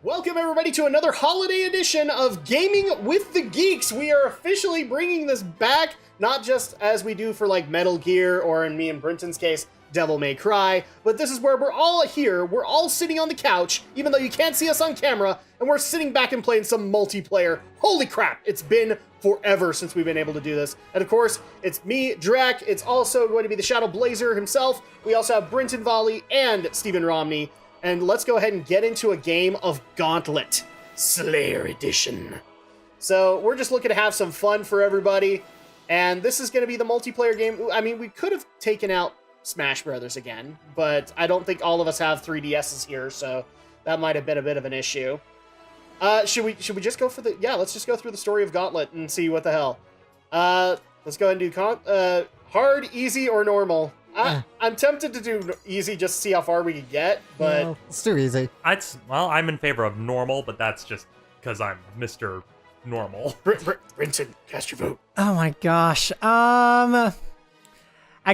Welcome everybody to another holiday edition of Gaming with the Geeks. We are officially bringing this back, not just as we do for like Metal Gear or in me and Brenton's case, Devil May Cry, but this is where we're all here, we're all sitting on the couch, even though you can't see us on camera, and we're sitting back and playing some multiplayer. Holy crap, it's been forever since we've been able to do this. And of course, it's me, Drak, it's also going to be the Shadow Blazer himself. We also have Brenton Volley and Stephen Romney. And let's go ahead and get into a game of Gauntlet Slayer Edition. So we're just looking to have some fun for everybody. And this is going to be the multiplayer game. I mean, we could have taken out Smash Brothers again, but I don't think all of us have 3DSs here, so that might have been a bit of an issue. Should we just go for the... Yeah, let's just go through the story of Gauntlet and see what the hell. Let's go ahead and do hard, easy, or normal. I'm tempted to do easy just to see how far we can get, but... No, let's do easy. Well, I'm in favor of normal, but that's just because I'm Mr. Normal. Brenton, cast your vote. Oh my gosh. I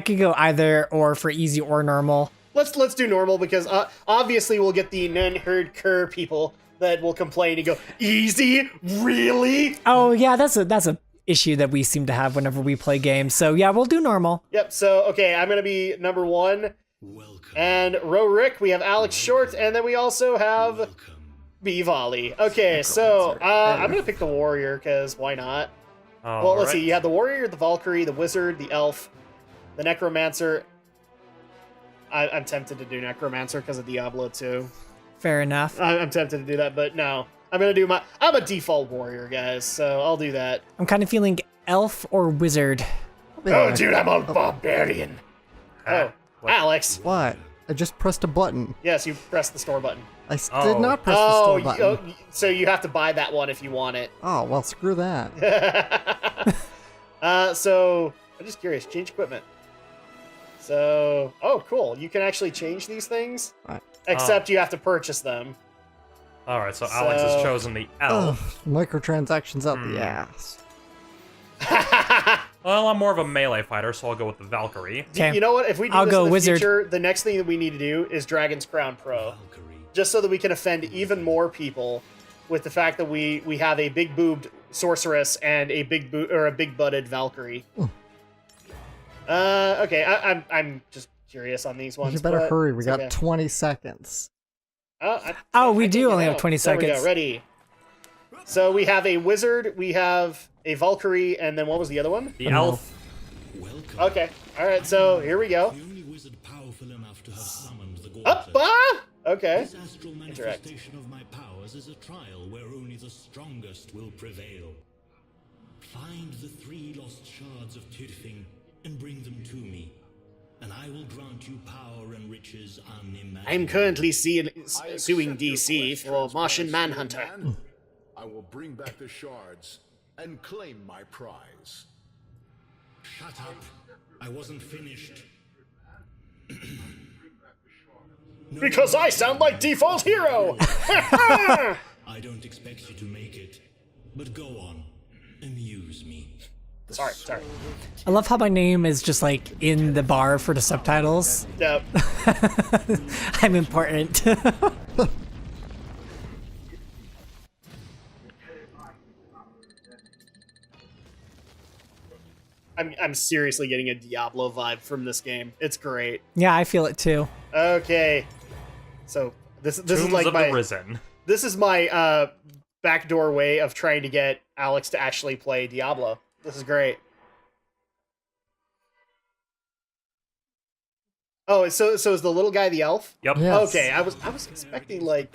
could go either or for easy or normal. Let's do normal because obviously we'll get the non-hardcore people that will complain and go, easy? Really? Oh yeah, that's a issue that we seem to have whenever we play games. So yeah, we'll do normal. Yep, so okay, I'm gonna be number one. Welcome. And Rick, we have Alex Short, and then we also have B Volley. Okay, so I'm gonna pick the warrior, because why not? Well, let's see, you have the warrior, the Valkyrie, the wizard, the elf, the necromancer. I'm tempted to do necromancer because of Diablo 2. Fair enough. I'm tempted to do that, but no. I'm a default warrior, guys, so I'll do that. I'm kind of feeling elf or wizard. Oh, dude, I'm a barbarian. Oh, Alex. What? I just pressed a button. Yes, you pressed the store button. I did not press the store button. So you have to buy that one if you want it. Oh, well, screw that. So, I'm just curious. Change equipment. So, oh, cool. You can actually change these things, except you have to purchase them. All right, so Alex has chosen the elf. Microtransactions out the ass. Well, I'm more of a melee fighter, so I'll go with the Valkyrie. Okay. You know what? If we do I'll this go in the wizard. future, the next thing that we need to do is Dragon's Crown Pro. Just so that we can offend even more people with the fact that we have a big-boobed sorceress and a big-butted Valkyrie. Okay, I'm just curious on these ones. You better hurry. We got 20 seconds. We do only have 20 seconds. There we go. Ready. So we have a wizard, we have a Valkyrie, and then what was the other one? The elf. Okay. All right. So here we go. Okay. This astral manifestation of my powers is a trial where only the strongest will prevail. Find the 3 lost shards of Tirfing and bring them to me, and I will grant you power and riches unimaginable. I'm currently suing DC for Martian Manhunter. I will bring back the shards and claim my prize. Shut up! I wasn't finished. Because I sound like default hero! I don't expect you to make it, but go on, amuse me. Sorry. I love how my name is just like in the bar for the subtitles. Yep. I'm important. I'm seriously getting a Diablo vibe from this game. It's great. Yeah, I feel it too. Okay. So this is like the Risen. This is my backdoor way of trying to get Alex to actually play Diablo. This is great. Oh, so is the little guy the elf? Yep. Yes. Okay, I was expecting like,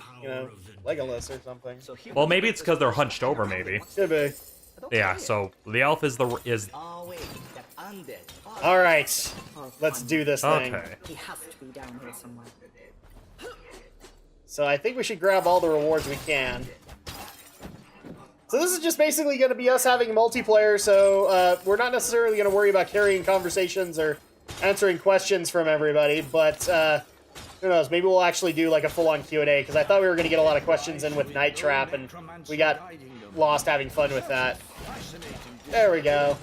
Legolas or something. Well, maybe it's because they're hunched over, maybe. Could be. Yeah, so the elf is All right, let's do this thing. Okay. He has to be down here somewhere. So I think we should grab all the rewards we can. So this is just basically going to be us having multiplayer, so we're not necessarily going to worry about carrying conversations or answering questions from everybody, but who knows, maybe we'll actually do like a full-on Q&A, because I thought we were going to get a lot of questions in with Night Trap, and we got lost having fun with that. There we go.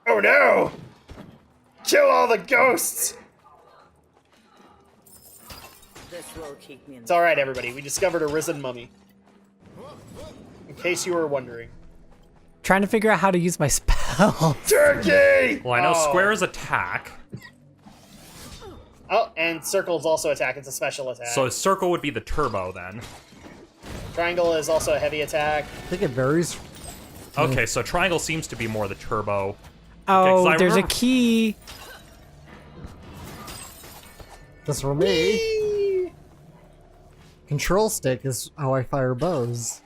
Oh no! Kill all the ghosts! This will keep me in It's alright, everybody. We discovered a risen mummy. In case you were wondering. Trying to figure out how to use my spell. Turkey! Well, I know square is attack, Oh, and circle is also attack. It's a special attack. so circle would be the turbo then. Triangle is also a heavy attack. I think it varies. Okay, so triangle seems to be more the turbo. Oh, I there's a remember- key. Just for me. Control stick is how I fire bows.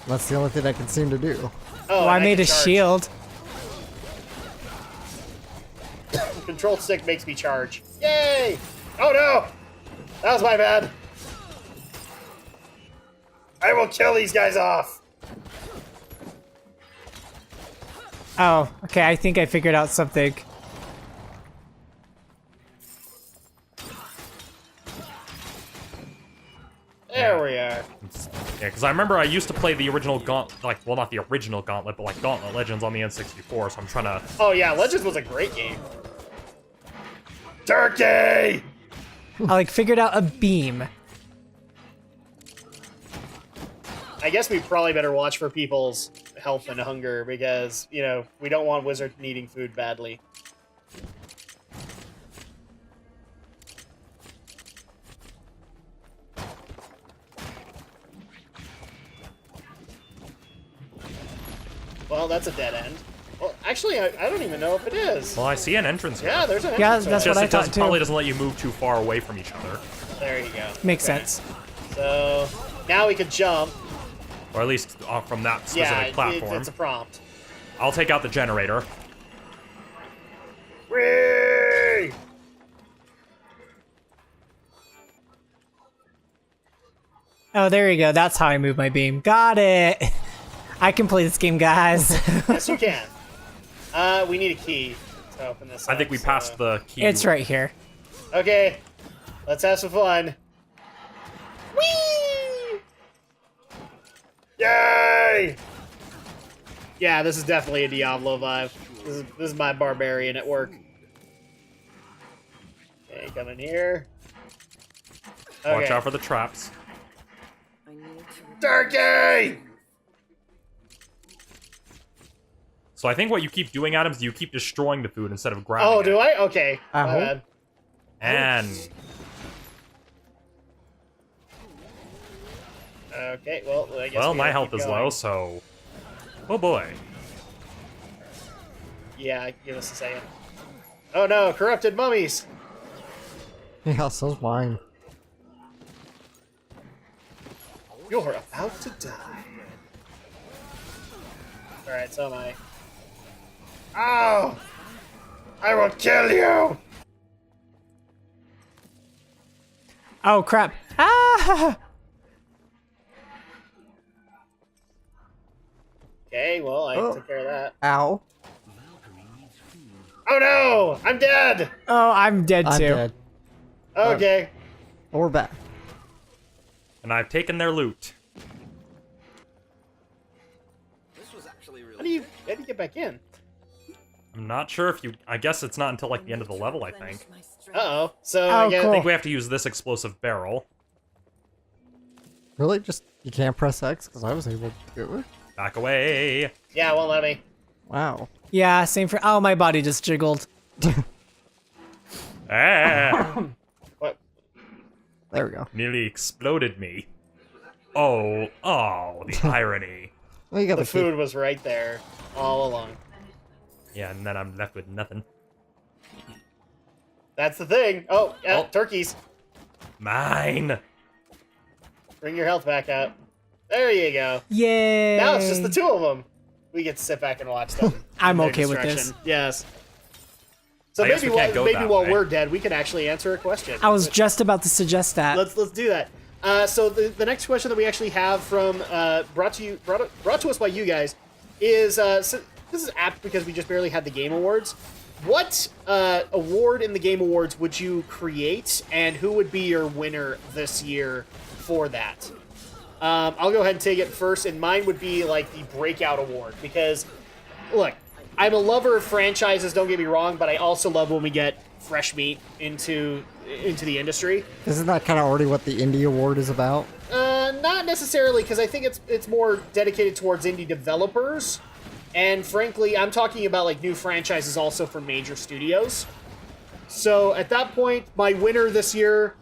That's the only thing I can seem to do. Oh, Oh, I and made can a charge. shield. Control stick makes me charge. Yay! Oh no! That was my bad. I will kill these guys off. Oh, okay, I think I figured out something. There we are. Yeah, because I remember I used to play the original well, not the original Gauntlet, but like Gauntlet Legends on the N64, so I'm trying to... Oh yeah, Legends was a great game. Turkey! I like figured out a beam. I guess we probably better watch for people's health and hunger because, you know, we don't want Wizard needing food badly. Well, that's a dead end. Well, actually, I don't even know if it is. Well, I see an entrance here. Yeah, there's an Yeah, entrance that's there. what I It does, thought too. probably doesn't let you move too far away from each other. There you go. Makes Okay. sense. So, now we can jump. Or at least from that Yeah, specific platform. it's a prompt. I'll take out the generator. Whee! Oh, there you go. That's how I move my beam. Got it. I can play this game, guys. Yes, you can. We need a key to open this I up, think we so- passed the key. It's right here. Okay, let's have some fun. Whee! Yay! Yeah, this is definitely a Diablo vibe. This is my barbarian at work. Okay, come in here. Okay. Watch out for the traps. I need to Turkey! So I think what you keep doing, Adam, is you keep destroying the food instead of grabbing Oh, it. do I? Okay. My Uh-huh. bad. And Okay, well, I guess well, we my gotta health keep is going. low, so oh boy. Yeah, give us a second. Oh no, corrupted mummies! Yeah, so's mine. You're about to die. Alright, so am I. Oh! I will kill you! Oh, crap. Ah! Okay, well, I Oh. took care of that. Ow. Oh no! I'm dead! Oh, I'm dead I'm too. dead. Okay. But we're back. And I've taken their loot. How do you get back in? I'm not sure if you... I guess it's not until like the end of the level, I think. Uh-oh. So, Oh, I guess... cool. I think we have to use this explosive barrel. Really? Just, you can't press X? Because I was able to do it. Back away. Yeah, it won't let me. Wow. Yeah, same for. Oh, my body just jiggled. Ah! What? There we go. Nearly exploded me. Oh, the irony. Well, you got The the, key. food was right there all along. Yeah, and then I'm left with nothing. That's the thing. Oh, yeah, Oh. turkeys. Mine! Bring your health back up. There you go. Yay! Now it's just the two of them. We get to sit back and watch them. I'm Their okay with this. destruction. Yes. So I guess maybe we can't go maybe that while way. we're dead, we can actually answer a question. I was just about to suggest that. Let's do that. So the next question that we actually have from brought to us by you guys is so this is apt because we just barely had the Game Awards. What award in the Game Awards would you create, and who would be your winner this year for that? I'll go ahead and take it first, and mine would be like the Breakout Award because, look, I'm a lover of franchises. Don't get me wrong, but I also love when we get fresh meat into the industry. Isn't that kind of already what the Indie Award is about? Not necessarily, because I think it's more dedicated towards indie developers, and frankly, I'm talking about like new franchises also for major studios. So at that point, my winner this year,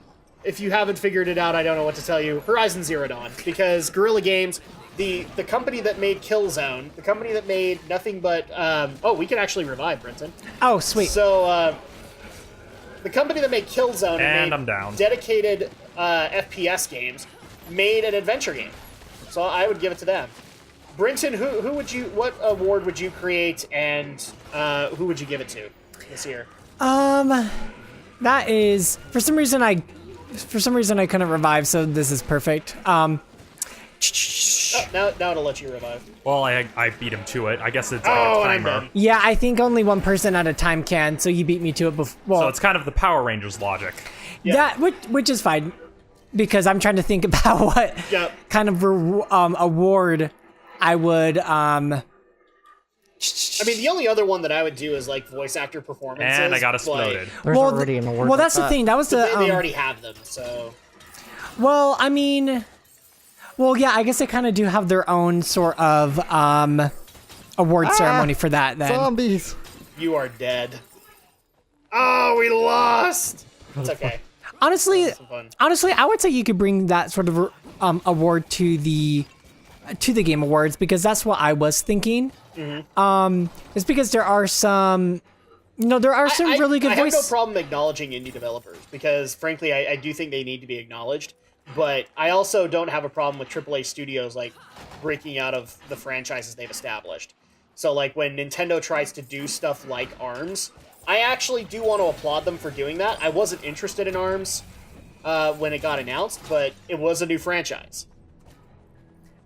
if you haven't figured it out, I don't know what to tell you, Horizon Zero Dawn, because Guerrilla Games, the company that made Killzone, the company that made nothing but we can actually revive Brenton. Oh, sweet. So the company that made Killzone And made I'm down. dedicated FPS games made an adventure game. So I would give it to them. Brenton, what award would you create, and who would you give it to this year? That is for some reason I couldn't revive, so this is perfect. Oh, now it'll let you revive. Well, I beat him to it. I guess it's Oh, a and I'm timer. done. Yeah, I think only one person at a time can, so you beat me to it before. Well, So it's kind of the Power Rangers logic. that which is fine, because I'm trying to think about what Yep. kind of award I would. I mean, the only other one that I would do is like voice actor performances. And I got but exploded. There's already an award. Well, like that's the that. thing. That was the. They already have them, so. Well, I mean, yeah, I guess they kind of do have their own sort of award ceremony for that. Then Zombies. You are dead. Oh, we lost! It's okay. honestly, Some fun. I would say you could bring that sort of award to the Game Awards, because that's what I was thinking. Mm-hmm. It's because there are some, there are some really good I have voice. no problem acknowledging indie developers, because frankly, I do think they need to be acknowledged. But I also don't have a problem with AAA studios like breaking out of the franchises they've established. So like when Nintendo tries to do stuff like ARMS, I actually do want to applaud them for doing that. I wasn't interested in ARMS when it got announced, but it was a new franchise.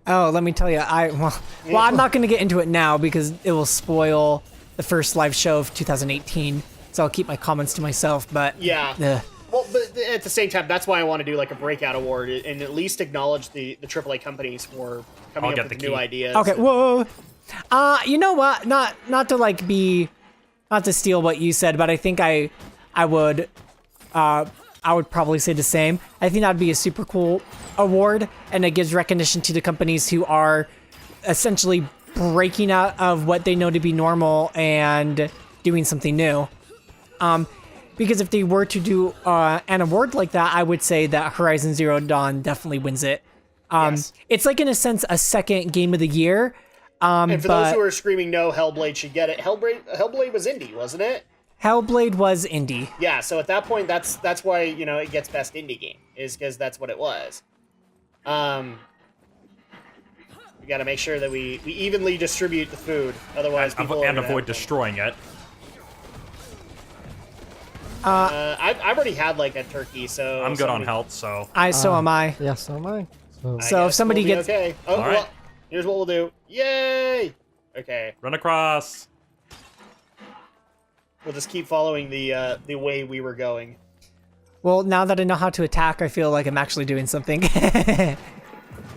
Oh, let me tell you, I'm not going to get into it now because it will spoil the first live show of 2018. So I'll keep my comments to myself. But Yeah. Well, but at the same time, that's why I want to do like a breakout award and at least acknowledge the AAA companies for coming I'll up get with the new key. ideas. Okay, whoa. You know what? Not to steal what you said, but I think I would probably say the same. I think that'd be a super cool award, and it gives recognition to the companies who are essentially breaking out of what they know to be normal and doing something new. Because if they were to do an award like that, I would say that Horizon Zero Dawn definitely wins it. Yes. It's like, in a sense, a second game of the year. And for those who are screaming no, Hellblade should get it. Hellblade was indie, wasn't it? Hellblade was indie. Yeah, so at that point, that's why it gets best indie game, is because that's what it was. We got to make sure that we evenly distribute the food, otherwise people And are gonna avoid have- destroying it. I've already had like a turkey, so I'm good on somebody- health, so. So am I. Yeah, so am I. So, I So if guess somebody we'll be gets- okay. Oh, All right. well, here's what we'll do. Yay! Okay, Run across. we'll just keep following the way we were going. Well, now that I know how to attack, I feel like I'm actually doing something.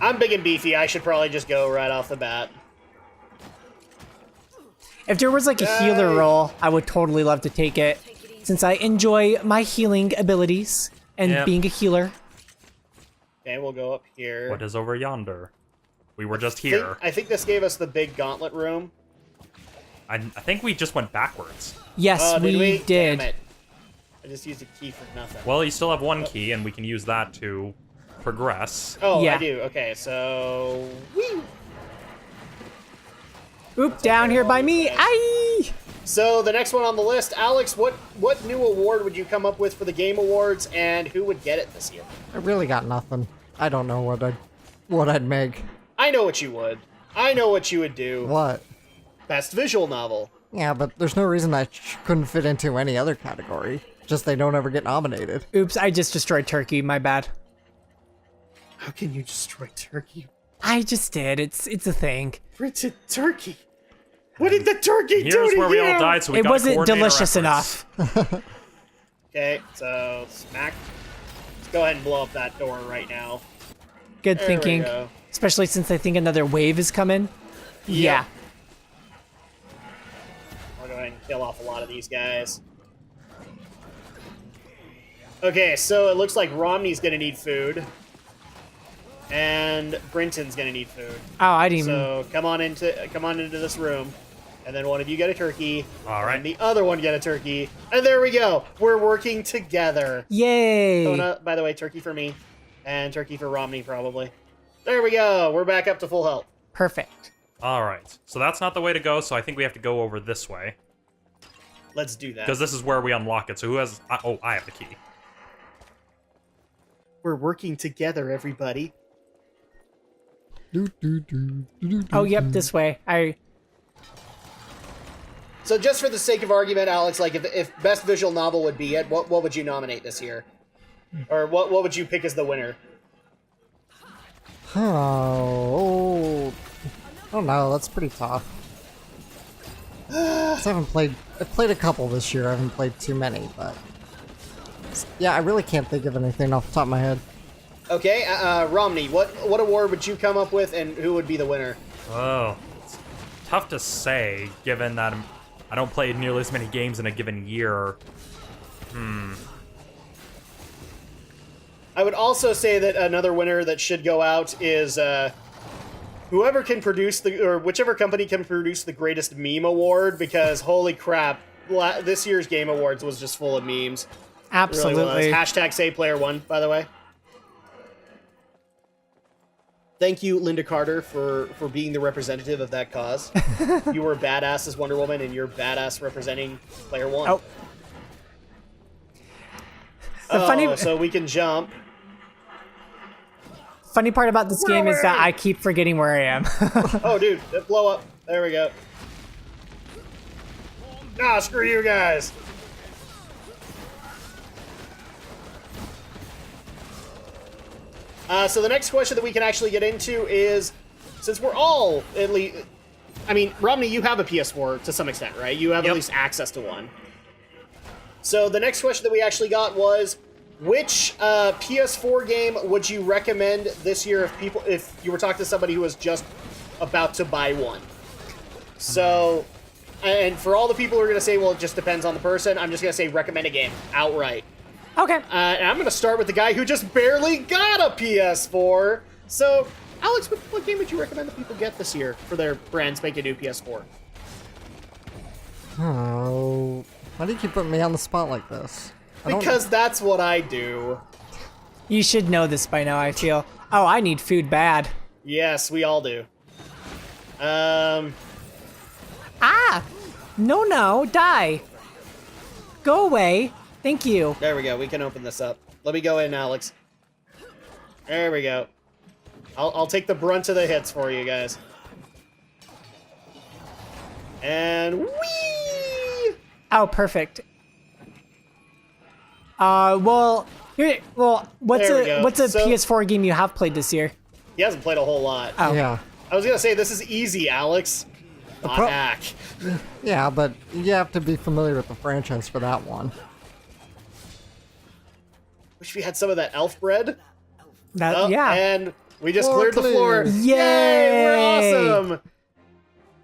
I'm big and beefy. I should probably just go right off the bat. If there was like a healer Yay. role, I would totally love to take it, since I enjoy my healing abilities and Yep. being a healer. Okay, we'll go up here. What is over yonder? We were just I here. think this gave us the big gauntlet room. I think we just went backwards. Yes, Oh, we did. Damn it. I just used a key for nothing. Well, you still have one key, and we can use that to progress. Oh, Yeah. I do. Okay, so... Whee! Oop, down here by me. Okay. Aye! So the next one on the list, Alex, what new award would you come up with for the Game Awards, and who would get it this year? I really got nothing. I don't know what I'd make. I know what you would. I know what you would do. What? Best visual novel. Yeah, but there's no reason that couldn't fit into any other category. Just they don't ever get nominated. Oops, I just destroyed Turkey. My bad. How can you destroy turkey? I just did. It's a thing. Printed turkey. What did the turkey do Here's to where we you? all died, so we It gotta wasn't coordinate our delicious efforts. enough. Okay, so smack. Let's go ahead and blow up that door right now. Good There we thinking. go. Especially since I think another wave is coming. Yeah. I'll go ahead and kill off a lot of these guys. Okay, so it looks like Romney's gonna need food. And Brinton's gonna need food. Oh, I didn't even... So come on into this room. And then one of you get a turkey. All right. And the other one get a turkey. And there we go. We're working together. Yay! Donut, by the way, turkey for me. And turkey for Romney, probably. There we go. We're back up to full health. Perfect. All right. So that's not the way to go, so I think we have to go over this way. Let's do that. Because this is where we unlock it. So who has... oh, I have the key. We're working together, everybody. Oh, yep, this way. So just for the sake of argument, Alex, like if best visual novel would be it, what would you nominate this year? Or what would you pick as the winner? Oh, I don't know. That's pretty tough. I played a couple this year. I haven't played too many, but yeah, I really can't think of anything off the top of my head. Okay, Romney, what award would you come up with, and who would be the winner? Oh, it's tough to say, given that I don't play nearly as many games in a given year. I would also say that another winner that should go out is whoever can produce or whichever company can produce the greatest meme award, because holy crap, this year's Game Awards was just full of memes. Absolutely. It really was. Hashtag SavePlayer1, by the way. Thank you, Linda Carter, for being the representative of that cause. You were badass as Wonder Woman, and you're badass representing Player One. Oh. So we can jump. Funny part about this game is that I keep forgetting where I am. Oh, dude, blow up. There we go. Ah, screw you guys. So the next question that we can actually get into is, since we're all, at least, I mean, Romney, you have a PS4 to some extent, right? You have at least access to one. So the next question that we actually got was, which PS4 game would you recommend this year if you were talking to somebody who was just about to buy one? So, and for all the people who are going to say, well, it just depends on the person, I'm just going to say recommend a game outright. Okay. And I'm going to start with the guy who just barely got a PS4. So, Alex, what game would you recommend that people get this year for their brand spanking new PS4? Oh, why do you keep putting me on the spot like this? Because that's what I do. You should know this by now, I feel. Oh, I need food bad. Yes, we all do. Ah! No, die. Go away. Thank you. There we go. We can open this up. Let me go in, Alex. There we go. I'll take the brunt of the hits for you guys. And whee! Oh, perfect. What's a PS4 game you have played this year? He hasn't played a whole lot. Oh. Yeah. I was gonna say this is easy, Alex. Not hack. Yeah, but you have to be familiar with the franchise for that one. Wish we had some of that elf bread. Yeah. And we just Floor cleared the floor. Yay! Yay! We're awesome.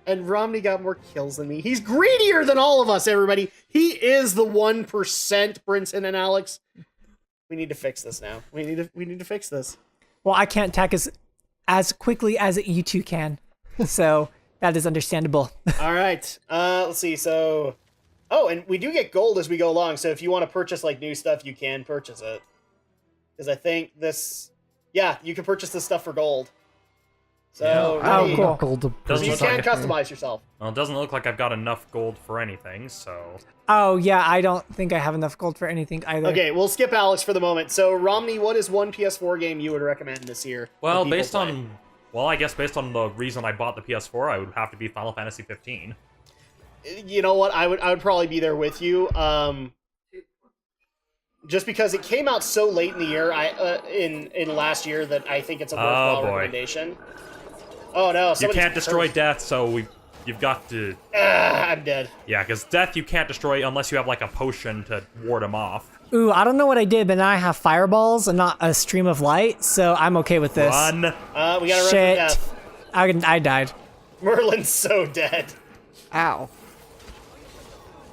And Romney got more kills than me. He's greedier than all of us, everybody. He is the 1%, Brinton and Alex. We need to fix this now. We need to fix this. Well, I can't attack as quickly as you two can. So that is understandable. All right. Let's see. So, oh, and we do get gold as we go along. So if you want to purchase like new stuff, you can purchase it. Because I think this, yeah, you can purchase this stuff for gold. So Oh, cool. Gold to So you purchase can everything. customize yourself. Well, it doesn't look like I've got enough gold for anything, so... Oh, yeah, I don't think I have enough gold for anything either. Okay, we'll skip Alex for the moment. So Romney, what is one PS4 game you would recommend this year? Well, for people based playing? on... Well, I guess based on the reason I bought the PS4, I would have to be Final Fantasy 15. You know what? I would probably be there with you. Just because it came out so late in the year, in last year, that I think it's a worthwhile recommendation. Oh no! You can't destroy death, so you've got to... I'm dead. Yeah, because death you can't destroy unless you have like a potion to ward him off. Ooh, I don't know what I did, but now I have fireballs and not a stream of light, so I'm okay with this. Run! We gotta run for Shit. death. I died. Merlin's so dead. Ow.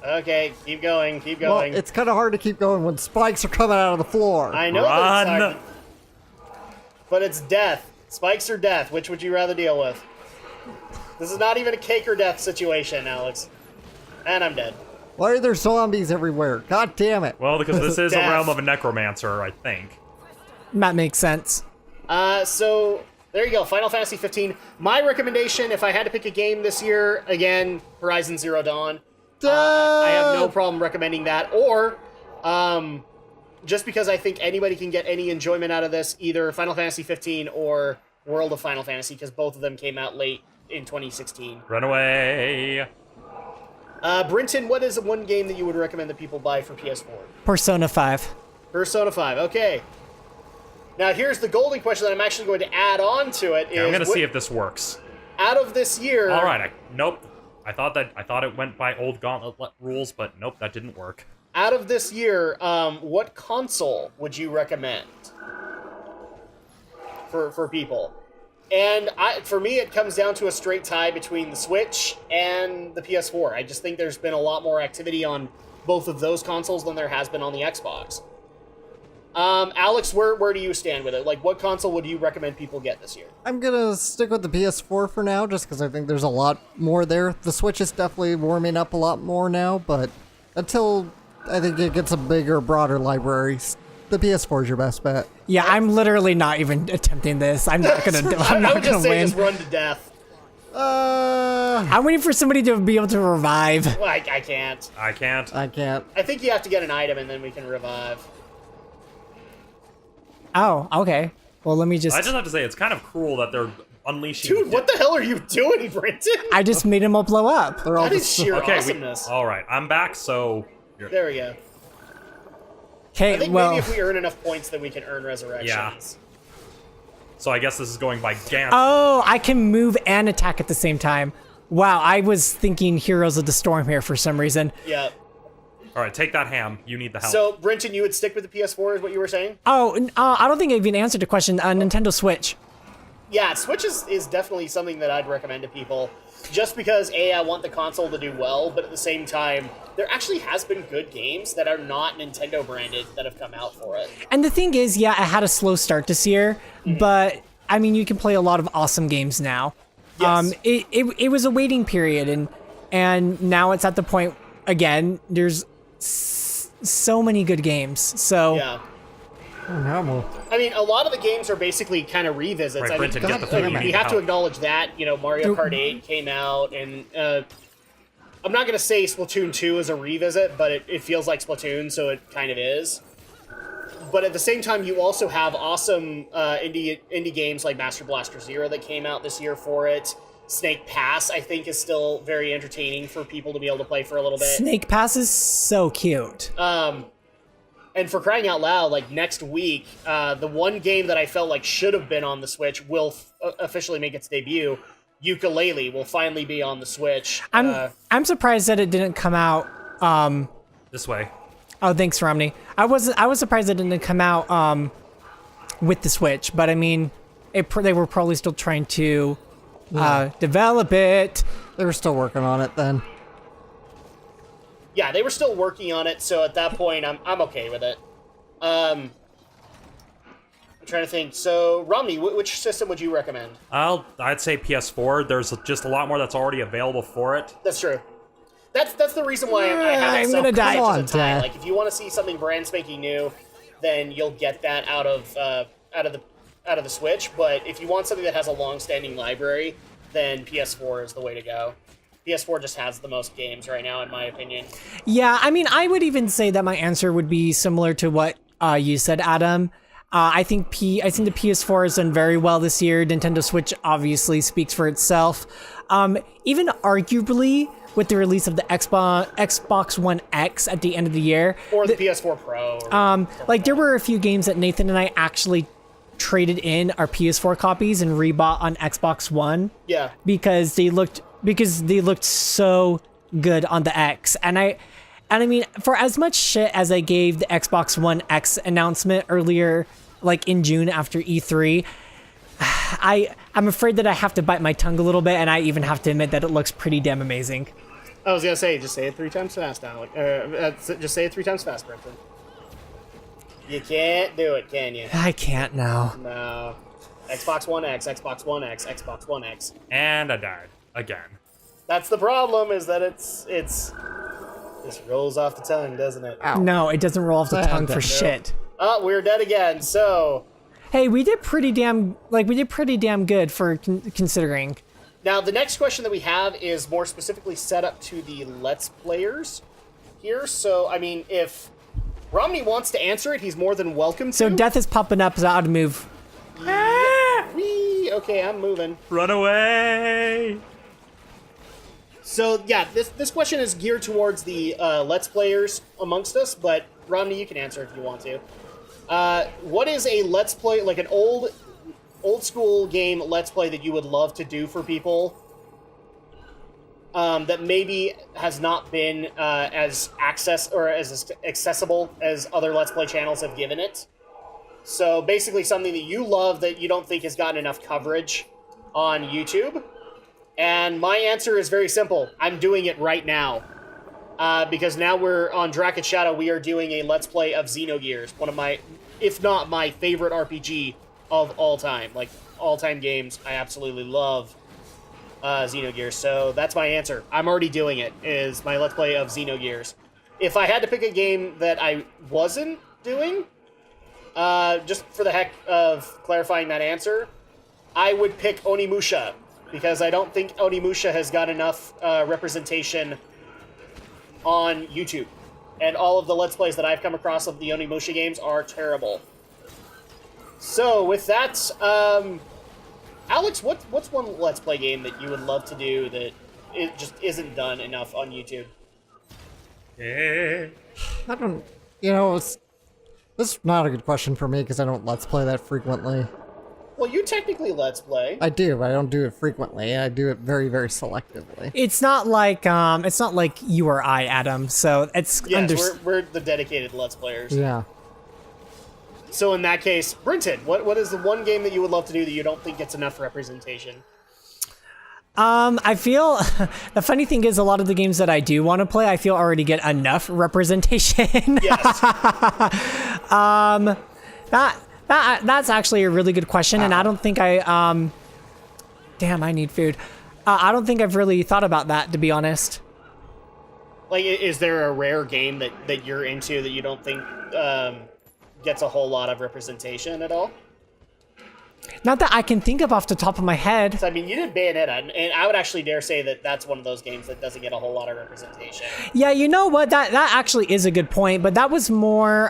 Okay, keep going, keep Well, going. it's kind of hard to keep going when spikes are coming out of the floor. I know that it's Run! hard, but it's death. Spikes or death, which would you rather deal with? This is not even a cake or death situation, Alex. And I'm dead. Why are there zombies everywhere? God damn it. Well, because this is a Death. realm of a necromancer, I think. That makes sense. So there you go, Final Fantasy 15. My recommendation, if I had to pick a game this year, again, Horizon Zero Dawn. I have no problem recommending that. Or, just because I think anybody can get any enjoyment out of this, either Final Fantasy 15 or World of Final Fantasy, because both of them came out late in 2016. Run away. Brinton, what is one game that you would recommend that people buy for PS4? Persona 5. Persona 5, okay. Now here's the golden question that I'm actually going to add on to it. Okay, I'm gonna see if this works. Out of this year... All right. Nope. I thought it went by old Gauntlet rules, but nope, that didn't work. Out of this year, what console would you recommend for people? And for me, it comes down to a straight tie between the Switch and the PS4. I just think there's been a lot more activity on both of those consoles than there has been on the Xbox. Alex, where do you stand with it? Like, what console would you recommend people get this year? I'm gonna stick with the PS4 for now, just because I think there's a lot more there. The Switch is definitely warming up a lot more now, but until I think it gets a bigger, broader library, the PS4 is your best bet. Yeah, I'm literally not even attempting this. I'm not gonna. I'm I not would gonna just say win. just run to death. I'm waiting for somebody to be able to revive. Well, I can't. I can't. I can't. I think you have to get an item and then we can revive. Oh, okay. Well, let me just. I just have to say, it's kind of cruel that they're unleashing. Dude, what the hell are you doing, Brenton? I just made them all blow up. They're all That is just sheer Okay, awesomeness. all right. I'm back. So There we go. I Okay, think well. maybe if we earn enough points that we can earn resurrections. So I guess this is going by Gant. Oh, I can move and attack at the same time. Wow, I was thinking Heroes of the Storm here for some reason. Yeah. All right, take that ham. You need the help. So, Brenton, you would stick with the PS4 is what you were saying? Oh, I don't think I even answered the question. Nintendo Switch. Yeah, Switch is definitely something that I'd recommend to people. Just because, A, I want the console to do well, but at the same time, there actually has been good games that are not Nintendo branded that have come out for it. And the thing is, yeah, I had a slow start this year, but I mean, you can play a lot of awesome games now. Yes. It was a waiting period, and now it's at the point again. There's so many good games. So Yeah. normal. I mean, a lot of the games are basically kind of revisits. Right, I mean, Brenton, get the God food. damn You it. need you the have to help. acknowledge that, Mario Kart 8 came out, and I'm not going to say Splatoon 2 is a revisit, but it feels like Splatoon, so it kind of is. But at the same time, you also have awesome indie games like Master Blaster Zero that came out this year for it. Snake Pass, I think, is still very entertaining for people to be able to play for a little bit. Snake Pass is so cute. And for crying out loud, like next week, the one game that I felt like should have been on the Switch will officially make its debut. Ukulele will finally be on the Switch. I'm surprised that it didn't come out. This way. Oh, thanks, Romney. I was surprised it didn't come out with the Switch, but I mean, they were probably still trying to develop it. They were still working on it then. Yeah, they were still working on it, so at that point, I'm okay with it. I'm trying to think. So, Romney, which system would you recommend? I'd say PS4. There's just a lot more that's already available for it. That's true. That's the reason why I have I'm it gonna so die. close Come to the tie. on, Dad. Like, if you want to see something brand spanking new, then you'll get that out of the Switch. But if you want something that has a long-standing library, then PS4 is the way to go. PS4 just has the most games right now, in my opinion. Yeah, I mean, I would even say that my answer would be similar to what you said, Adam. I think the PS4 has done very well this year. Nintendo Switch obviously speaks for itself. Even arguably with the release of the Xbox One X at the end of the year, Or the PS4 Pro. like there were a few games that Nathan and I actually traded in our PS4 copies and rebought on Xbox One. Yeah. Because they looked so good on the X. And I mean, for as much shit as I gave the Xbox One X announcement earlier, like in June after E3, I'm afraid that I have to bite my tongue a little bit, and I even have to admit that it looks pretty damn amazing. I was gonna say, just say it 3 times fast, Alec. Just say it 3 times fast, Brenton. You can't do it, can you? I can't now. No. Xbox One X, Xbox One X, Xbox One X. And I died. Again. That's the problem, is that it's just rolls off the tongue, doesn't it? Ow. No, it doesn't roll off the tongue for shit. Oh, we're dead again, so... Hey, we did pretty damn good for considering. Now, the next question that we have is more specifically set up to the Let's Players here. So, I mean, if Romney wants to answer it, he's more than welcome to. So death is popping up, so I ought to move. Whee! Okay, I'm moving. Run away! So, yeah, this question is geared towards the Let's Players amongst us, but Romney, you can answer if you want to. What is a Let's Play, like an old school game Let's Play that you would love to do for people that maybe has not been as accessible as other Let's Play channels have given it? So basically something that you love that you don't think has gotten enough coverage on YouTube. And my answer is very simple. I'm doing it right now. Because now we're on Drak Shadow, we are doing a Let's Play of Xenogears, one of my, if not my favorite RPG of all time. Like, all-time games, I absolutely love Xenogears. So that's my answer. I'm already doing it, is my Let's Play of Xenogears. If I had to pick a game that I wasn't doing, just for the heck of clarifying that answer, I would pick Onimusha, because I don't think Onimusha has got enough representation on YouTube. And all of the Let's Plays that I've come across of the Onimusha games are terrible. So, with that, Alex, what's one Let's Play game that you would love to do that it just isn't done enough on YouTube? Yeah. I don't, this is not a good question for me because I don't Let's Play that frequently. Well, you technically Let's Play. I do, but I don't do it frequently. I do it very, very selectively. It's not like you or I, Adam. So it's Yes, we're the dedicated Let's Players. Yeah. So in that case, Brenton, what is the one game that you would love to do that you don't think gets enough representation? I feel the funny thing is a lot of the games that I do want to play, I feel already get enough representation. Yes. That's actually a really good question, and I don't think I damn, I need food. I don't think I've really thought about that, to be honest. Like, is there a rare game that you're into that you don't think gets a whole lot of representation at all? Not that I can think of off the top of my head. So, I mean, you did Bayonetta, and I would actually dare say that that's one of those games that doesn't get a whole lot of representation. Yeah, you know what? That actually is a good point, but that was more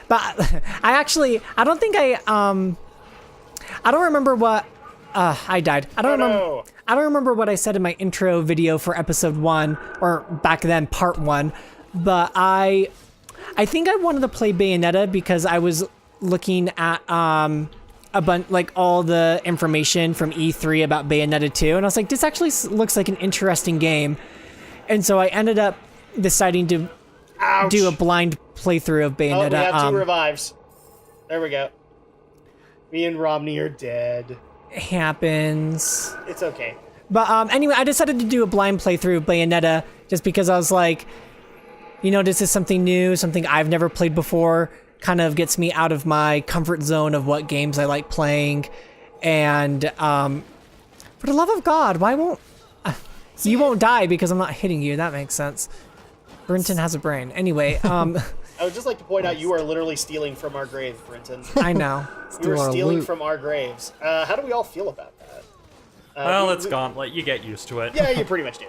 but I don't remember what I died. I don't remember what I said in my intro video for episode 1, or back then part 1, but I think I wanted to play Bayonetta because I was looking at a bunch, like all the information from E3 about Bayonetta 2, and I was like, this actually looks like an interesting game. And so I ended up deciding to do a blind playthrough of Bayonetta. Oh, we have 2 revives. There we go. Me and Romney are dead. Happens. It's okay. But anyway, I decided to do a blind playthrough of Bayonetta just because I was like, this is something new, something I've never played before. Kind of gets me out of my comfort zone of what games I like playing. And for the love of God, why won't you won't die because I'm not hitting you? That makes sense. Brenton has a brain. Anyway, I would just like to point out you are literally stealing from our grave, Brenton. I know. You are stealing from our graves. How do we all feel about that? Well, it's Gauntlet. You get used to it. Yeah, you pretty much do.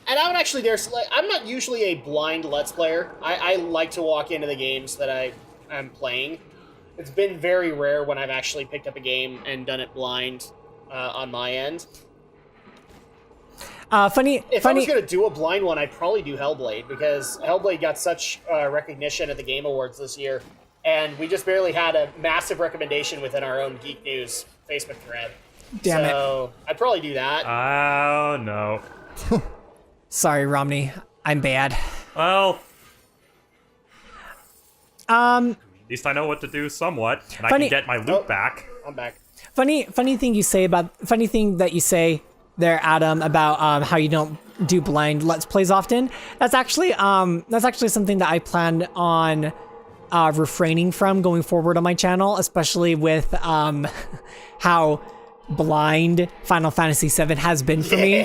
And I would actually dare say, I'm not usually a blind Let's Player. I like to walk into the games that I'm playing. It's been very rare when I've actually picked up a game and done it blind on my end. If I was going to do a blind one, I'd probably do Hellblade, because Hellblade got such recognition at the Game Awards this year, and we just barely had a massive recommendation within our own Geek News Facebook thread. Damn so I'd probably do that. Oh, no. Sorry, Romney. I'm bad. Well, at least I know what to do somewhat, and I Funny- can get my loot back. I'm back. funny thing that you say there, Adam, about how you don't do blind Let's Plays often. That's actually something that I plan on refraining from going forward on my channel, especially with how blind Final Fantasy VII has been for me.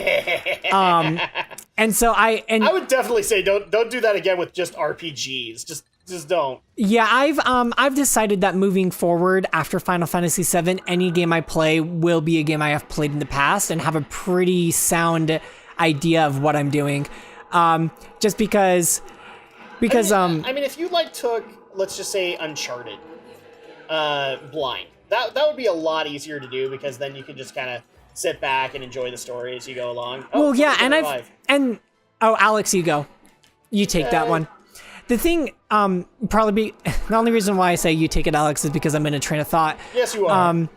And so I would definitely say don't do that again with just RPGs. Just don't. Yeah, I've decided that moving forward after Final Fantasy VII, any game I play will be a game I have played in the past and have a pretty sound idea of what I'm doing. Just because I mean, if you took, let's just say, Uncharted blind, that would be a lot easier to do, because then you can just kind of sit back and enjoy the story as you go along. Well, yeah, and Alex, you go. You take that one. The thing, probably be, the only reason why I say you take it, Alex, is because I'm in a train of thought. Yes, you are.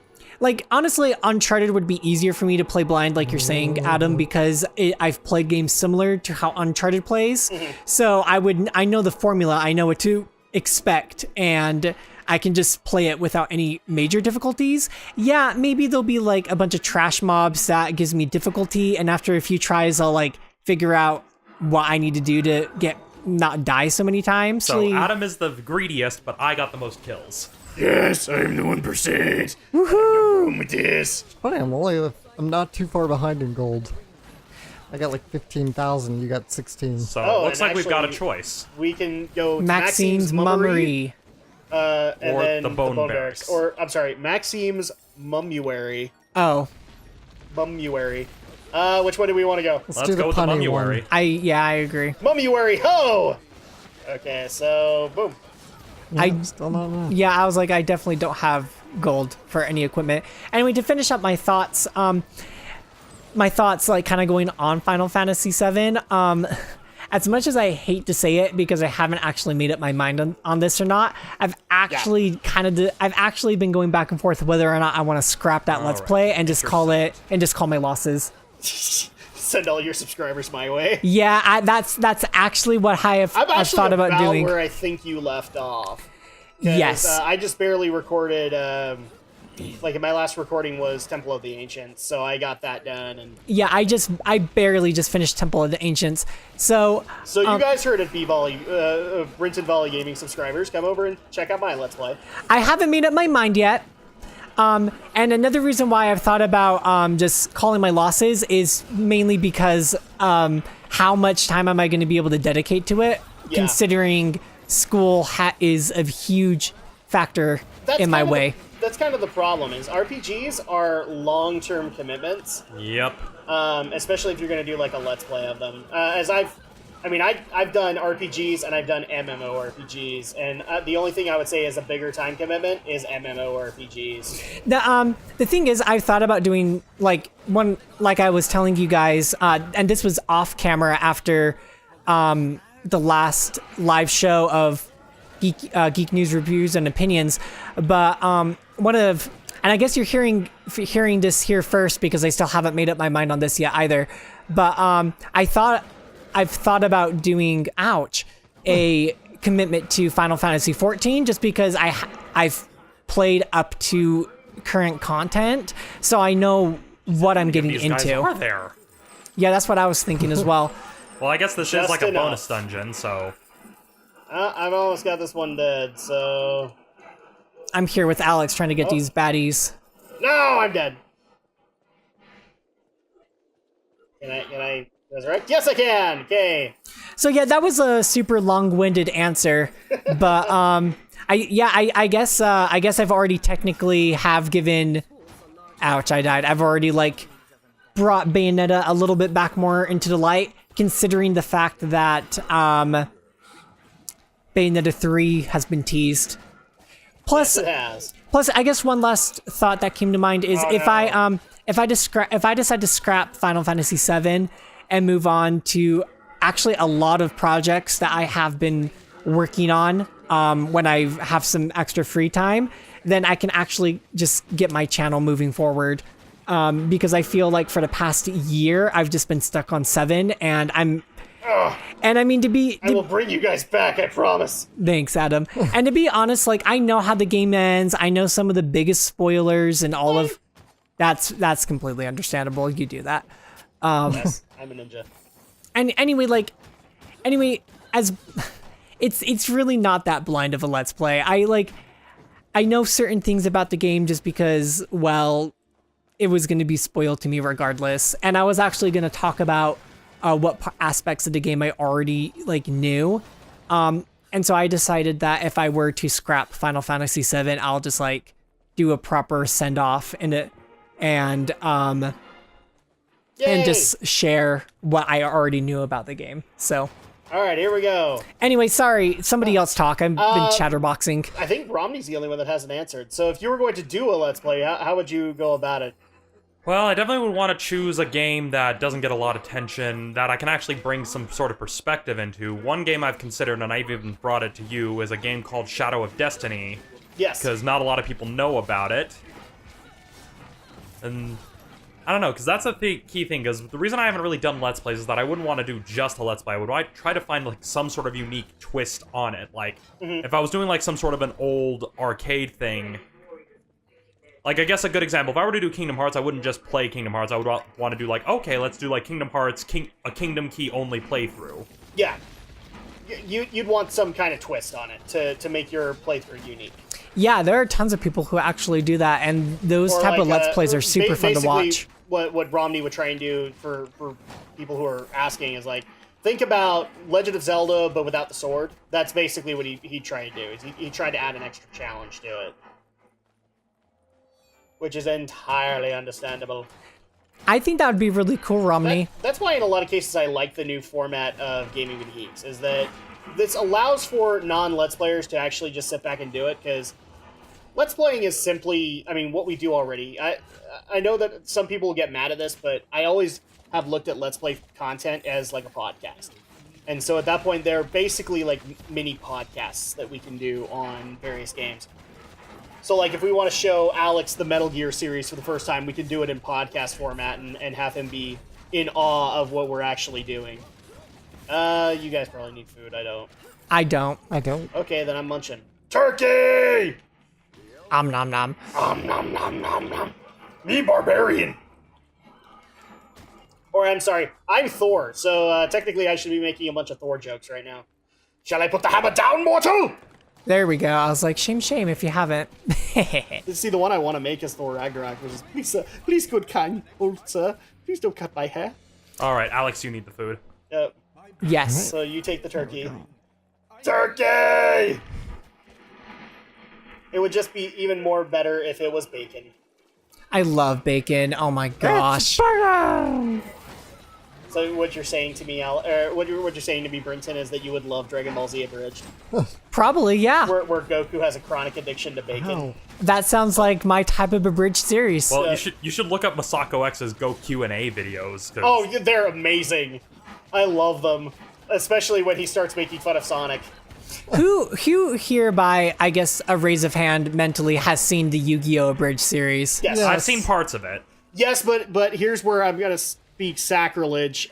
Honestly, Uncharted would be easier for me to play blind, like you're saying, Adam, because I've played games similar to how Uncharted plays. So I know the formula, I know what to expect, and I can just play it without any major difficulties. Yeah, maybe there'll be a bunch of trash mobs that gives me difficulty, and after a few tries, I'll figure out what I need to do to not die so many times. So Adam is the greediest, but I got the most kills. Yes, I am the 1%. Woohoo! No problem with this. Funny, I'm not too far behind in gold. I got 15,000. You got 16. So it looks like we've got a choice. We can go Maxime's Mummery. And or then the Bone Barracks. Or, I'm sorry, Maxime's Mummuary. Oh. Mummuary. Which one do we want to go? Let's go with the Mummuary. I agree. Mummuary, ho! Okay, so, boom. Still not enough. Yeah, I was I definitely don't have gold for any equipment. Anyway, to finish up my thoughts, kind of going on Final Fantasy VII, as much as I hate to say it, because I haven't actually made up my mind on this or not, I've actually been going back and forth whether or not I want to scrap that Let's Play and just call my losses. Send all your subscribers my way. Yeah, that's actually what I've thought about doing. Where I think you left off. Yes. I just barely recorded. My last recording was Temple of the Ancients, so I got that done. And yeah, I barely just finished Temple of the Ancients. So you guys heard it, Brinton Volley Gaming subscribers. Come over and check out my Let's Play. I haven't made up my mind yet. And another reason why I've thought about just calling my losses is mainly because how much time am I going to be able to dedicate to it, considering school is a huge factor in my way. That's kind of the problem, is RPGs are long-term commitments. Yep. Especially if you're going to do a Let's Play of them. I've done RPGs and I've done MMORPGs, and the only thing I would say is a bigger time commitment is MMORPGs. The thing is, I've thought about doing one, I was telling you guys, and this was off camera after the last live show of Geek News Reviews and Opinions, but and I guess you're hearing this here first because I still haven't made up my mind on this yet either, but I've thought about doing, a commitment to Final Fantasy XIV, just because I've played up to current content, so I know what I'm getting these into. Guys are there. Yeah, that's what I was thinking as well. Well, I guess this is a bonus dungeon, so... I've almost got this one dead, so... I'm here with Alex trying to get these baddies. No, I'm dead. Can I resurrect? Yes, I can! Okay. So yeah, that was a super long-winded answer, but I guess I've already technically have given... Ouch, I died. I've already brought Bayonetta a little bit back more into the light, considering the fact that Bayonetta 3 has been teased. Plus, yes, it has. Plus, I guess one last thought that came to mind is if I decide to scrap Final Fantasy VII and move on to actually a lot of projects that I have been working on when I have some extra free time, then I can actually just get my channel moving forward. Because I feel like for the past year, I've just been stuck on 7, and I'm... And I mean, I will bring you guys back, I promise. Thanks, Adam. And to be honest, I know how the game ends. I know some of the biggest spoilers and all of... That's completely understandable. You do that. Yes, I'm a ninja. And anyway, as it's really not that blind of a let's play. I know certain things about the game just because, well, it was going to be spoiled to me regardless. And I was actually going to talk about what aspects of the game I already knew. And so I decided that if I were to scrap Final Fantasy VII, I'll just do a proper send off in it and just share what I already knew about the game. So. All right, here we go. Anyway, sorry, somebody else talk. I've been chatterboxing. I think Romney's the only one that hasn't answered. So if you were going to do a Let's Play, how would you go about it? Well, I definitely would want to choose a game that doesn't get a lot of attention, that I can actually bring some sort of perspective into. One game I've considered, and I've even brought it to you, is a game called Shadow of Destiny. Yes. Because not a lot of people know about it. And I don't know, because that's a key thing, because the reason I haven't really done Let's Plays is that I wouldn't want to do just a Let's Play. I would try to find, some sort of unique twist on it. If I was doing, some sort of an old arcade thing, I guess a good example, if I were to do Kingdom Hearts, I wouldn't just play Kingdom Hearts. I would want to do, okay, let's do, Kingdom Hearts, a Kingdom Key only playthrough. Yeah. You'd want some kind of twist on it to make your playthrough unique. Yeah, there are tons of people who actually do that, and those type of Let's Plays are super fun to watch. What Romney would try and do for people who are asking is, think about Legend of Zelda, but without the sword. That's basically what he'd try to do, is he tried to add an extra challenge to it. Which is entirely understandable. I think that would be really cool, Romney. That's why in a lot of cases I like the new format of Gaming with Geeks, is that this allows for non-Let's Players to actually just sit back and do it, because Let's Playing is simply, what we do already. I know that some people will get mad at this, but I always have looked at Let's Play content as a podcast. And so at that point, they're basically mini podcasts that we can do on various games. So, if we want to show Alex the Metal Gear series for the first time, we can do it in podcast format and have him be in awe of what we're actually doing. You guys probably need food. I don't. I don't. Okay, then I'm munching. Turkey! Nom nom nom. Nom nom nom nom nom. Me, barbarian! Or, I'm sorry, I'm Thor, so technically I should be making a bunch of Thor jokes right now. Shall I put the hammer down, mortal? There we go. I was like, shame if you haven't. See, the one I want to make is Thor Ragnarok, which is, please, sir, please, good kind old sir, please don't cut my hair. All right, Alex, you need the food. Yes. So you take the turkey. Turkey! It would just be even more better if it was bacon. I love bacon. Oh my gosh. So what you're saying to me, what you're saying to me, Brinton, is that you would love Dragon Ball Z Abridged. Probably, yeah. Where Goku has a chronic addiction to bacon. Oh. That sounds like my type of abridged series. Well, you should look up Masako X's Go Q&A videos. Oh, they're amazing. I love them. Especially when he starts making fun of Sonic. Who here by, I guess, a raise of hand mentally has seen the Yu-Gi-Oh! Abridged series? Yes. I've seen parts of it. Yes, but here's where I'm going to speak sacrilege,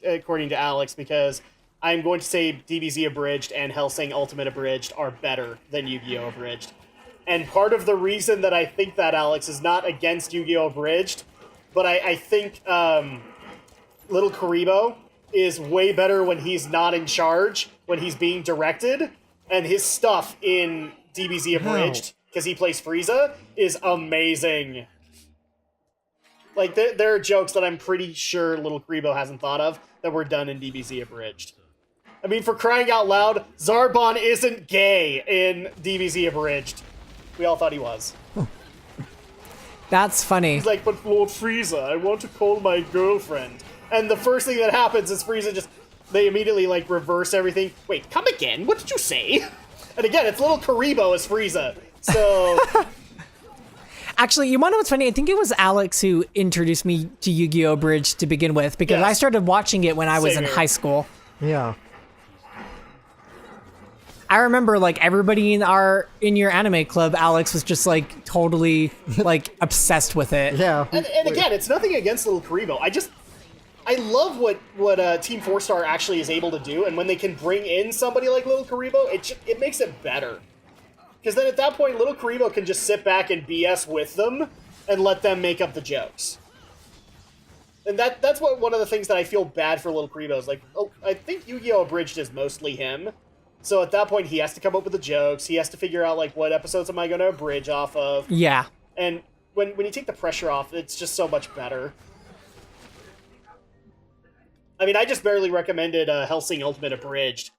according to Alex, because I'm going to say DBZ Abridged and Hellsing Ultimate Abridged are better than Yu-Gi-Oh! Abridged. And part of the reason that I think that, Alex, is not against Yu-Gi-Oh! Abridged, but I think Little Karibo is way better when he's not in charge, when he's being directed, and his stuff in DBZ Abridged, because he plays Frieza, is amazing. There are jokes that I'm pretty sure Little Karibo hasn't thought of that were done in DBZ Abridged. For crying out loud, Zarbon isn't gay in DBZ Abridged. We all thought he was. That's funny. He's like, but Lord Frieza, I want to call my girlfriend. And the first thing that happens is Frieza they immediately, reverse everything. Wait, come again? What did you say? And again, it's Little Karibo as Frieza. So... Actually, you want to know what's funny? I think it was Alex who introduced me to Yu-Gi-Oh! Bridge to begin with, because I started watching it when I was in high school. Yeah. I remember, everybody in your anime club, Alex was just, totally, obsessed with it. Yeah. And again, it's nothing against Little Karibo. I love what Team 4-Star actually is able to do, and when they can bring in somebody like Little Karibo, it makes it better. Because then at that point, Little Karibo can just sit back and BS with them and let them make up the jokes. And that's one of the things that I feel bad for Little Karibo is like, oh, I think Yu-Gi-Oh! Abridged is mostly him. So at that point, he has to come up with the jokes. He has to figure out, like, what episodes am I going to abridge off of. Yeah. And when you take the pressure off, it's just so much better. I mean, I just barely recommended Hellsing Ultimate Abridged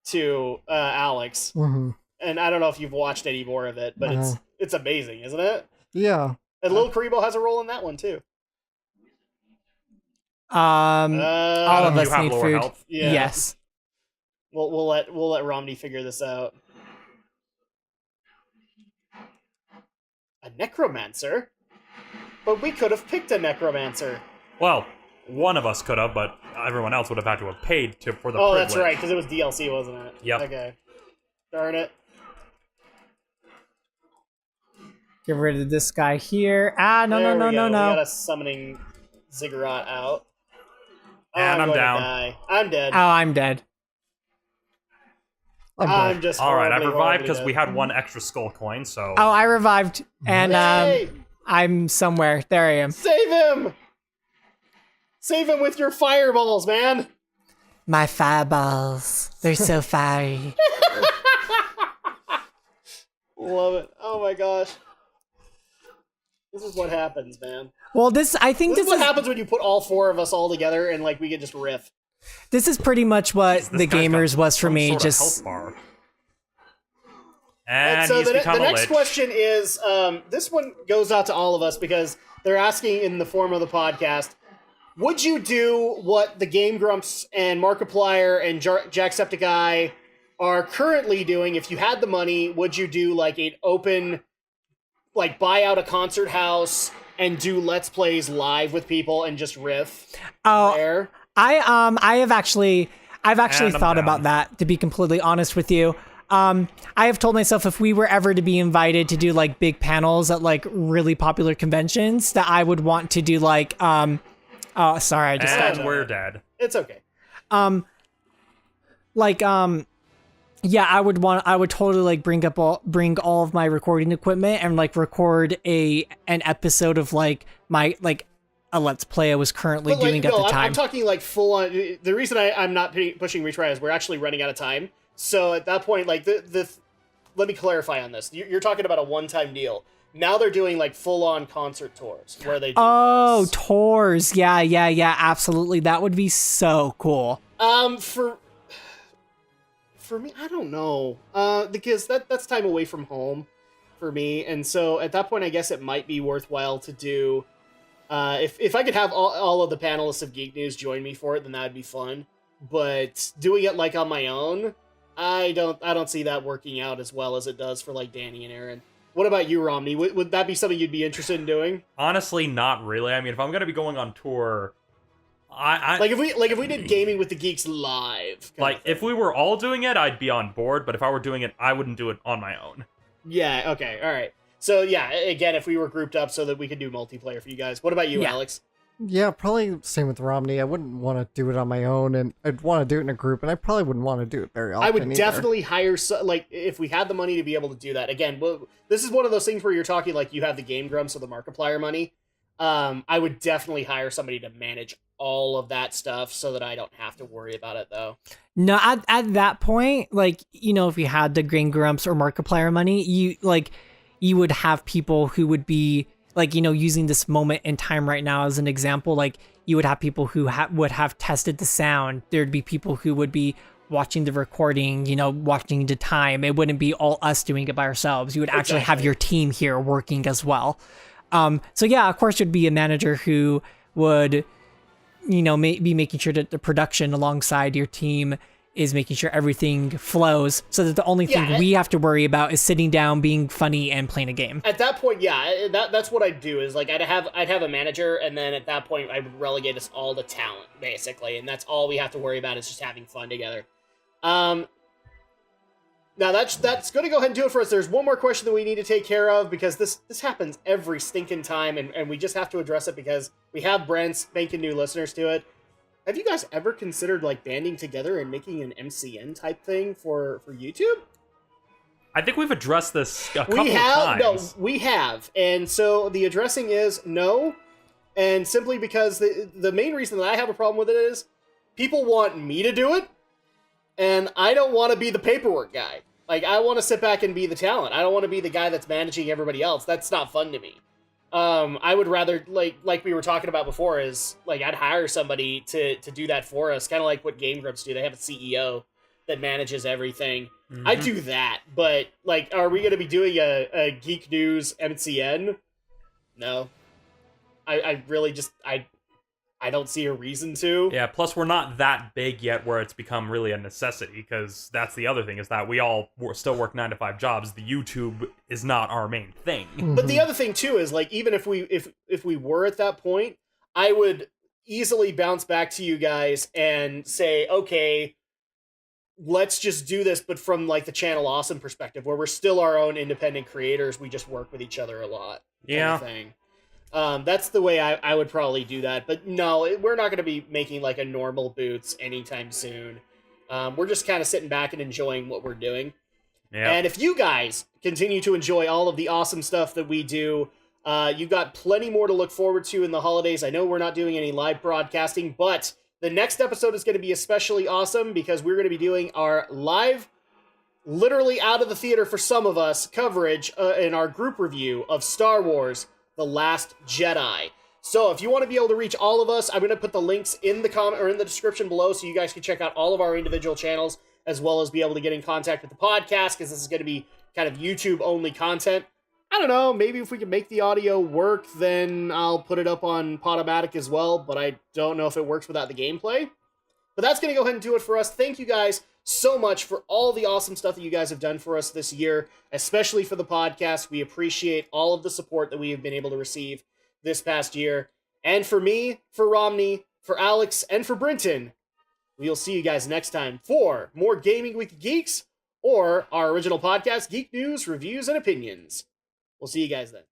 to Alex. Mm-hmm. And I don't know if you've watched any more of it, but it's amazing, isn't it? Yeah. And Little Karibo has a role in that one, too. All of us you have need lower food. health? Yeah. Yes. We'll let Romney figure this out. A necromancer? But we could have picked a necromancer. Well, one of us could have, but everyone else would have had to have paid for the Oh, privilege. that's right, because it was DLC, wasn't it? Yep. Okay. Darn it. Get rid of this guy here. Ah, no. There we got a summoning ziggurat out. And I'm going to down. die. I'm dead. Oh, I'm dead. I'm just All right, I've horribly, revived horribly because dead. we had one extra skull coin, so... Oh, I revived, and Yay! I'm somewhere. There I am. Save him! Save him with your fireballs, man! My fireballs. They're so fiery. Love it. Oh my gosh. This is what happens, man. Well, I think This is what happens when you put all four of us all together and, like, we can just riff. This is pretty much what This the guy's got gamers was for some me. sort of Just health bar. And so he's the become a next lich. question is, this one goes out to all of us because they're asking in the form of the podcast, would you do what the Game Grumps and Markiplier and Jacksepticeye are currently doing if you had the money? Would you do like an open, like buy out a concert house and do Let's Plays live with people and just riff there? I've actually And I'm thought down. about that, to be completely honest with you. I have told myself if we were ever to be invited to do like big panels at like really popular conventions, that I would want to do like oh, sorry, I just And we're dead. It's okay. yeah, I would totally like bring all of my recording equipment and like record an episode of like my like a Let's Play I was currently But, like, doing at the time. I'm talking like full on. The reason I'm not pushing retry is we're actually running out of time. So at that point, like let me clarify on this. You're talking about a one-time deal. Now they're doing like full-on concert tours where they do Oh, this. tours. Yeah, absolutely. That would be so cool. For me, I don't know. Because that's time away from home for me, and so at that point, I guess it might be worthwhile to do. If I could have all of the panelists of Geek News join me for it, then that'd be fun. But doing it like on my own, I don't see that working out as well as it does for like Danny and Aaron. What about you, Romney? Would that be something you'd be interested in doing? Honestly, not really. I mean, if I'm gonna be going on tour, I Like if we did gaming with the geeks live. like if we were all doing it, I'd be on board. But if I were doing it, I wouldn't do it on my own. Yeah. Okay. All right. So yeah, again, if we were grouped up so that we could do multiplayer for you guys. What about you, Yeah. Alex? Yeah, probably same with Romney. I wouldn't want to do it on my own, and I'd want to do it in a group, and I probably wouldn't want to do it very often I would either. definitely hire, like, if we had the money to be able to do that. Again, this is one of those things where you're talking, like, you have the Game Grumps or the Markiplier money. I would definitely hire somebody to manage all of that stuff so that I don't have to worry about it, though. No, at that point, like, you know, if you had the Green Grumps or Markiplier money, you would have people who would be, like, you know, using this moment in time right now as an example, like, you would have people who would have tested the sound. There'd be people who would be watching the recording, you know, watching the time. It wouldn't be all us doing it by ourselves. You would actually have Exactly. your team here working as well. So yeah, of course, there'd be a manager who would, you know, be making sure that the production alongside your team is making sure everything flows, so that the only thing Yeah, we have to worry about is sitting down, being funny, and playing a game. At that point, yeah, that's what I'd do, is, like, I'd have a manager, and then at that point, I would relegate us all to talent, basically, and that's all we have to worry about is just having fun together. Now that's going to go ahead and do it for us. There's one more question that we need to take care of, because this happens every stinking time, and we just have to address it because we have brand spanking new listeners to it. Have you guys ever considered, like, banding together and making an MCN type thing for YouTube? I think we've addressed this a couple We have, of times. no, we have, and so the addressing is no. And simply because the main reason that I have a problem with it is people want me to do it, and I don't want to be the paperwork guy. Like, I want to sit back and be the talent. I don't want to be the guy that's managing everybody else. That's not fun to me. I would rather, like we were talking about before, is, like, I'd hire somebody to do that for us, kind of like what Game Grumps do. They have a CEO that manages everything. I'd do that, but, like, are we going to be doing a Geek News MCN? No. I really just, I don't see a reason to. Yeah, plus we're not that big yet where it's become really a necessity, because that's the other thing, is that we all still work 9-to-5 jobs. The YouTube is not our main thing. But the other thing too is, like, even if we were at that point, I would easily bounce back to you guys and say, okay, let's just do this, but from, like, the Channel Awesome perspective, where we're still our own independent creators. We just work with each other a lot. Yeah. Kind of thing. That's the way I would probably do that. But no, we're not going to be making, like, a normal Boots anytime soon. We're just kind of sitting back and enjoying what we're doing. Yeah. And if you guys continue to enjoy all of the awesome stuff that we do, you've got plenty more to look forward to in the holidays. I know we're not doing any live broadcasting, but the next episode is going to be especially awesome because we're going to be doing our live, literally out of the theater for some of us, coverage in our group review of Star Wars The Last Jedi. So if you want to be able to reach all of us, I'm going to put the links in the comment or in the description below so you guys can check out all of our individual channels, as well as be able to get in contact with the podcast, because this is going to be kind of YouTube only content. I don't know, maybe if we can make the audio work, then I'll put it up on Podomatic as well, but I don't know if it works without the gameplay. But that's going to go ahead and do it for us. Thank you guys so much for all the awesome stuff that you guys have done for us this year, especially for the podcast. We appreciate all of the support that we have been able to receive this past year. And for me, for Romney, for Alex, and for Brinton, we'll see you guys next time for more Gaming with Geeks, or our original podcast, Geek News, Reviews, and Opinions. We'll see you guys then.